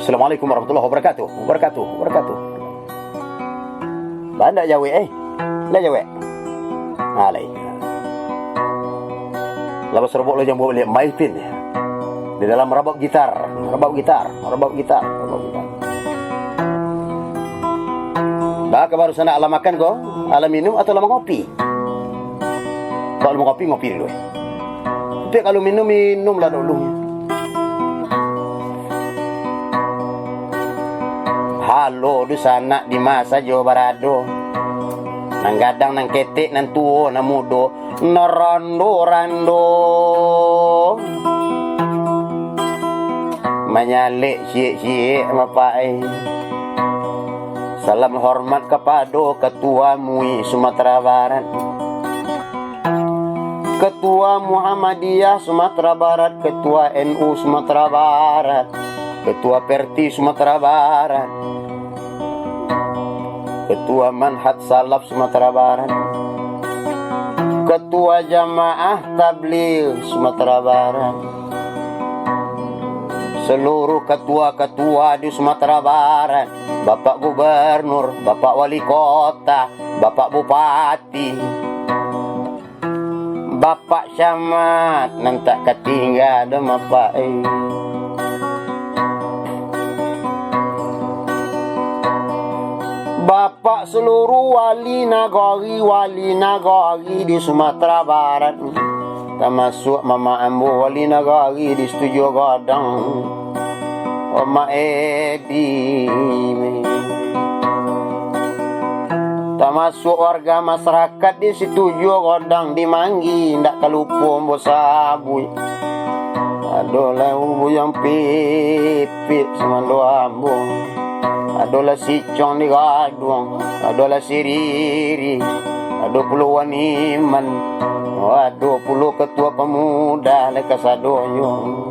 Assalamualaikum warahmatullahi wabarakatuh. Banda jawe la jawe. Alai. Lalu serbuk lo yang boleh main pin di dalam rabab gitar. Baka baru sana alam makan ko, alam minum atau alam ngopi. Kalau mau ngopi dulu. Tapi kalau minum lah dulu. Halo di sana di masa Jawa Barado. Nang gadang nang ketek nang tuo nang mudo nerando menyalik cie mapai. Salam hormat kepada Ketua MUI Sumatera Barat, Ketua Muhammadiyah Sumatera Barat, Ketua NU Sumatera Barat, Ketua Perti Sumatera Barat, Ketua Manhaj Salaf Sumatera Barat, Ketua Jamaah Tabligh Sumatera Barat, seluruh ketua-ketua di Sumatera Barat, Bapak Gubernur, Bapak Wali Kota, Bapak Bupati, Bapak Camat, nanti ketinggal demapai. Bapak seluruh wali nagari di Sumatera Barat, termasuk Mama Ambo wali nagari di Setuju Godang, Oma Edi, termasuk warga masyarakat di Setuju Godang di Manggi, ndak kalupa Mbosabui. Adolah ubu yang pipit semando ambo. Adolah si Cong di Gadung, adolah si Riri, ado puluh waniman, ado puluh ketua pemuda lekas adonyo.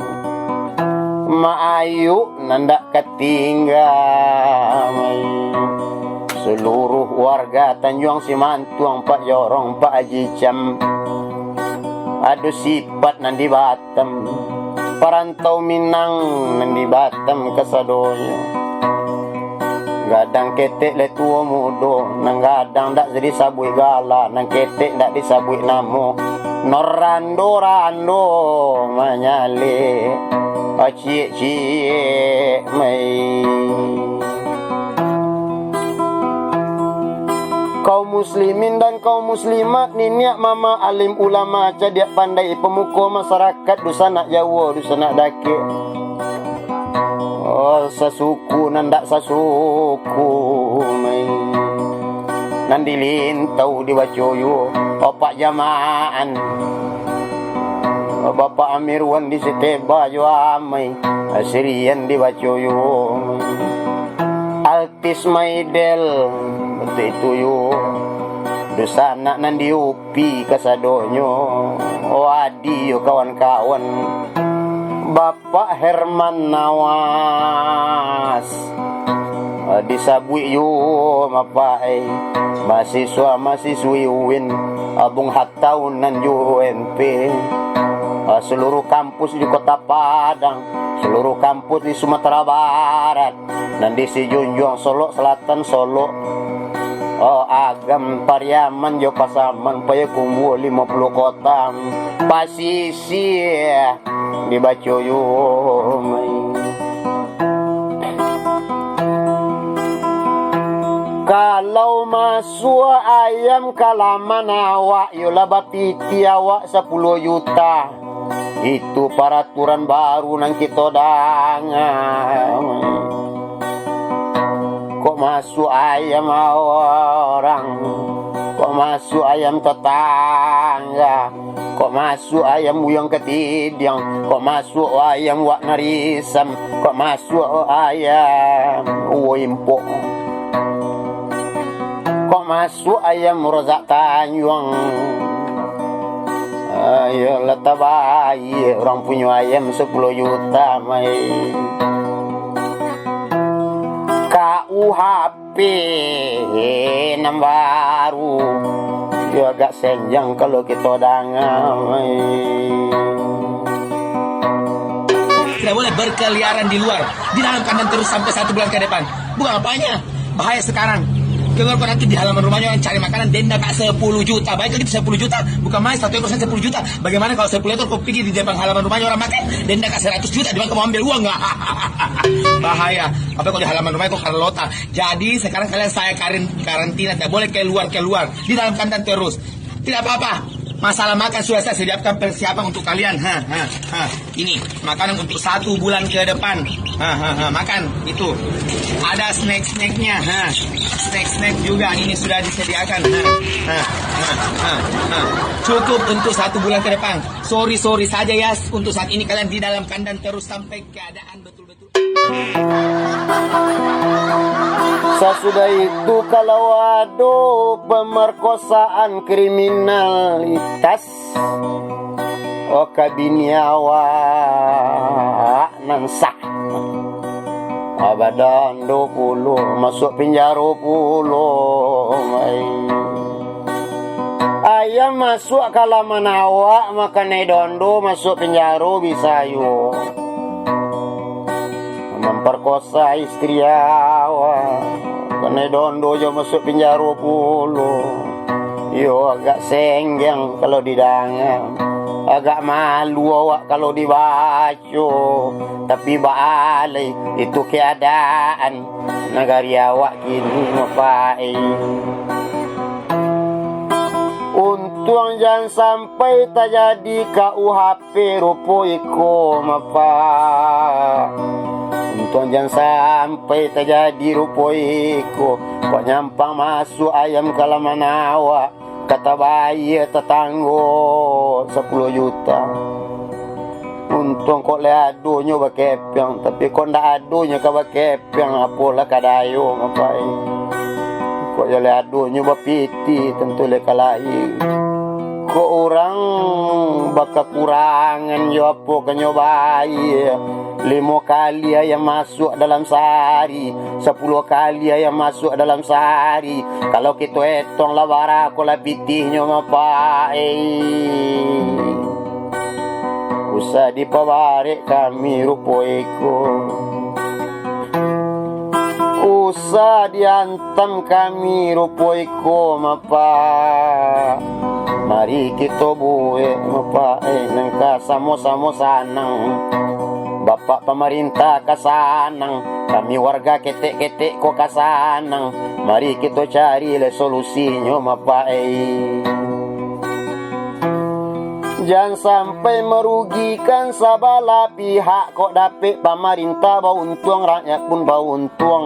Maayu nandak ketinggal. Seluruh warga Tanjung Simantuang, Pak Jorong, Pak Haji Cam, ado sifat nan di Batam, perantau Minang nan di Batam kesadonyo. Gadang ketek le tua mudo, nang gadang dak jadi sabui gala, nang ketek dak disabui namo. Norando manyale, cie mai. Kaum muslimin dan kaum muslimat, niniak mama alim ulama, cadiak pandai pemuka masyarakat dusana Jawa, dusana Dake. Oh, sasuku nandak sasuku mai. Nandi lintau di Wacoyo, opak jamaan. Bapak Amirwan di Seteba jo amai, Asirian di Wacoyo. Altis Maidel betul itu yo. Dusana nandi upi kasadonyo. Wadi yo kawan-kawan. Bapak Herman Nawas disabui yo mapai, mahasiswi UIN, abung hatahunan yo UNP, seluruh kampus di Kota Padang, seluruh kampus di Sumatera Barat, dan di Sijunjung, Solo Selatan, Solo, Agam, Pariaman, Jo Pasaman, Payakumbu, 50 kota, Pasisi, dibaca yo mai. Kalau masuk ayam kalaman awak, yola bapiti awak 10 juta. Itu peraturan baru nang kita dangan. Kok masuk ayam orang, kok masuk ayam tetangga, kok masuk ayam uyang ketidiang, kok masuk ayam wak narisam, kok masuk ayam uimpok, kok masuk ayam rozak Tanjung. Ayo letak bayi, orang punya ayam 10 juta mai. KUHP nam baru, dia agak senjang kalau kita dangai. tidak boleh berkeliaran di luar. Di dalam kandang terus sampai 1 bulan ke depan. Bukan apanya. Bahaya sekarang. Keluar nanti di halaman rumahnya orang cari makanan, denda kak 10 juta. Baik lagi 10 juta, bukan main 1 ekor 10 juta. Bagaimana kalau 10 ekor kau pergi di depan halaman rumahnya orang makan, denda kak 100 juta, di mana kau ambil uang nggak? Bahaya. Apa kalau di halaman rumahnya kau Carlota. Jadi sekarang kalian saya karantina, tidak boleh keluar di dalam kandang terus. Tidak apa-apa. Masalah makan sudah saya sediakan persiapan untuk kalian. Ini makanan untuk 1 bulan ke depan. Makan itu. Ada snack-snacknya. Snack juga ini sudah disediakan. Cukup untuk 1 bulan ke depan. Sorry saja ya. Untuk saat ini kalian di dalam kandang terus sampai keadaan betul-betul. Sesudah itu kalau ada pemerkosaan kriminalitas kabiniawa nan sah abadan 20 masuk penjara 10 ayam masuk kalaman awak makan dondo masuk penjara bisa yo memperkosa istri awak kena dondo je masuk penjara 10 yo agak senggeng kalau didangan agak malu awak kalau dibaca tapi balai itu keadaan negari awak kini mapai untung jangan sampai terjadi KUHP rupo iko mapa untung jangan sampai terjadi rupo iko kok nyampang masuk ayam kalaman awak kata bayi tetanggo 10 juta untung kok le adunya bakepeng tapi kok ndak adunya ka bakepeng apalah kadayo ngapai kok le adunya bapiti tentu le kalai kok orang bakakurangan yo apa kenyobai 5 kali ayam masuk dalam sehari 10 kali ayam masuk dalam sehari kalau kita etong lah barako lah pitihnya ngapai usah dipabarek kami rupoeko usah diantam kami rupoeko mapa mari kita buat mapa nangka samo-samo sanang Bapak pemerintah kasanang kami warga ketek-ketek kok kasanang mari kita cari le solusinya mapai jangan sampai merugikan sabala pihak kok dapat pemerintah bau untung rakyat pun bau untung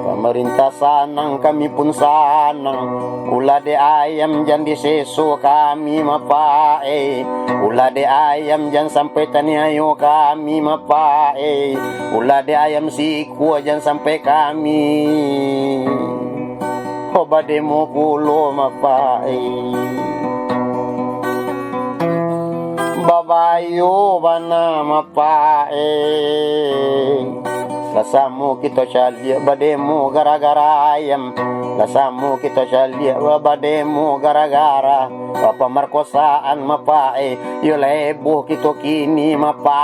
pemerintah sanang kami pun sanang ulah de ayam jangan diseso kami mapae ulah de ayam jangan sampai taniayo kami mapae ulah de ayam siku jangan sampai kami obademo pulo mapae babayo bana mapae lasamu kita calia bademu gara-gara ayam lasamu kita calia bademu gara-gara apa merkosaan mapae yo lebuh kita kini mapa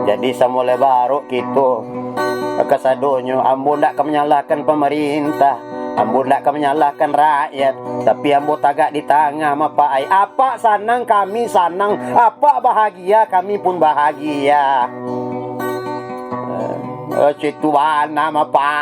jadi samule baru gitu kasadonyo ambo ndak menyalahkan pemerintah ambo ndak menyalahkan rakyat tapi ambo tagak di tengah mapai apa sanang kami sanang apa bahagia kami pun bahagia cituana mapa